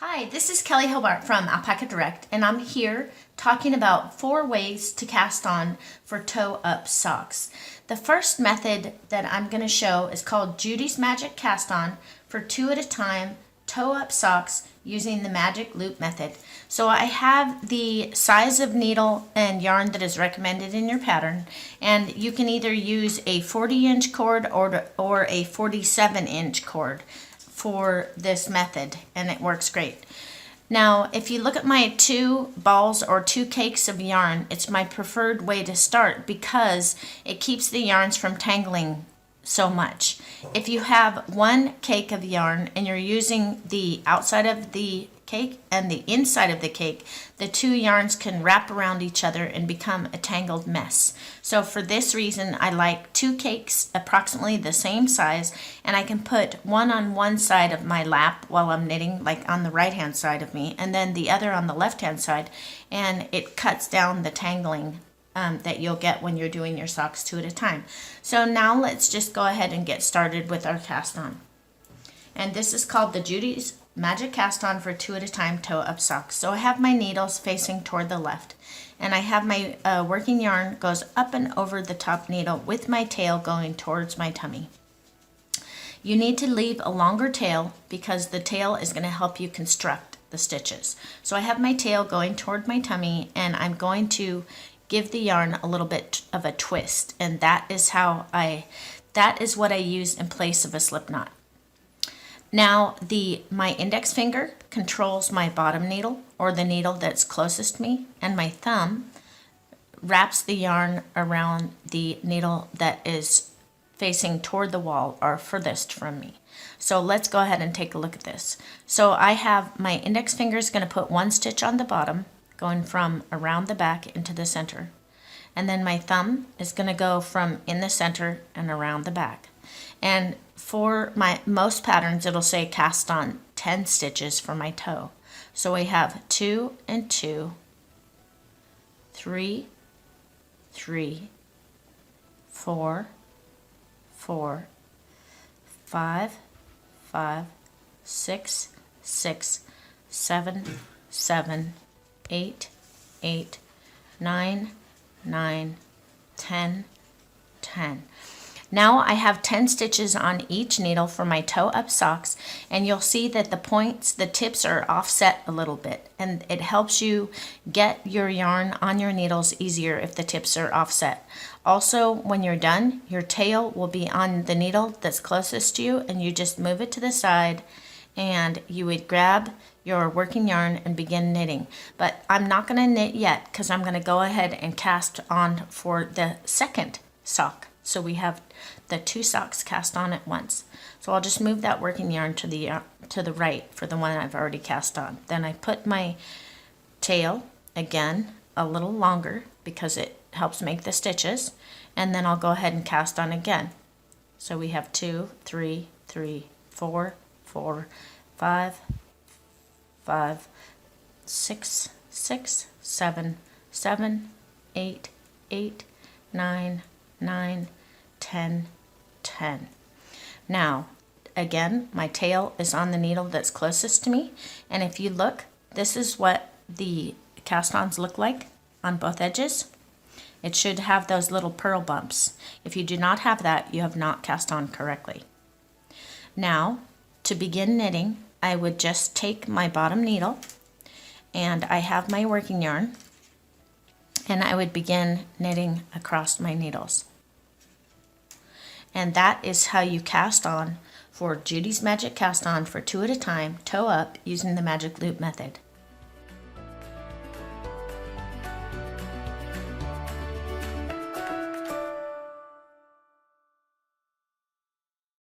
Hi, this is Kelley Hobart from Alpaca Direct, and I'm here talking about 4 ways to cast on for toe-up socks. The first method that I'm going to show is called Judy's Magic Cast On for 2 at a time toe-up socks using the magic loop method. So I have the size of needle and yarn that is recommended in your pattern, and you can either use a 40-inch cord or a 47-inch cord for this method, and it works great. Now, if you look at my 2 balls or 2 cakes of yarn, it's my preferred way to start because it keeps the yarns from tangling so much. If you have 1 cake of yarn and you're using the outside of the cake and the inside of the cake, the 2 yarns can wrap around each other and become a tangled mess. So for this reason, I like 2 cakes approximately the same size, and I can put one on one side of my lap while I'm knitting, like on the right hand side of me, and then the other on the left hand side, and it cuts down the tangling that you'll get when you're doing your socks 2 at a time. So now let's just go ahead and get started with our cast on. And this is called the Judy's Magic Cast On for 2 at a time toe-up socks. So I have my needles facing toward the left, and I have my working yarn goes up and over the top needle with my tail going towards my tummy. You need to leave a longer tail because the tail is going to help you construct the stitches. So I have my tail going toward my tummy, and I'm going to give the yarn a little bit of a twist, and that is what I use in place of a slip knot. Now my index finger controls my bottom needle, or the needle that's closest to me, and my thumb wraps the yarn around the needle that is facing toward the wall or furthest from me. So let's go ahead and take a look at this. So I have my index finger is going to put 1 stitch on the bottom, going from around the back into the center. And then my thumb is going to go from in the center and around the back. And for my most patterns, it'll say cast on 10 stitches for my toe. So we have 2 and 2, 3, 3, 4, 4, 5, 5, 6, 6, 7, 7, 8, 8, 9, 9, 10, 10. Now I have 10 stitches on each needle for my toe-up socks, and you'll see that the tips are offset a little bit, and it helps you get your yarn on your needles easier if the tips are offset. Also, when you're done, your tail will be on the needle that's closest to you, and you just move it to the side, and you would grab your working yarn and begin knitting. But I'm not going to knit yet because I'm going to go ahead and cast on for the second sock. So we have the 2 socks cast on at once. So I'll just move that working yarn to the right for the one I've already cast on. Then I put my tail again a little longer because it helps make the stitches, and then I'll go ahead and cast on again. So we have 2, 3, 3, 4, 4, 5, 5, 6, 6, 7, 7, 8, 8, 9, 9, 10, 10. Now, again, my tail is on the needle that's closest to me, and if you look, this is what the cast-ons look like on both edges. It should have those little purl bumps. If you do not have that, you have not cast on correctly. Now, to begin knitting, I would just take my bottom needle, and I have my working yarn, and I would begin knitting across my needles. And that is how you cast on for Judy's Magic Cast On for 2 at a time, toe up, using the magic loop method.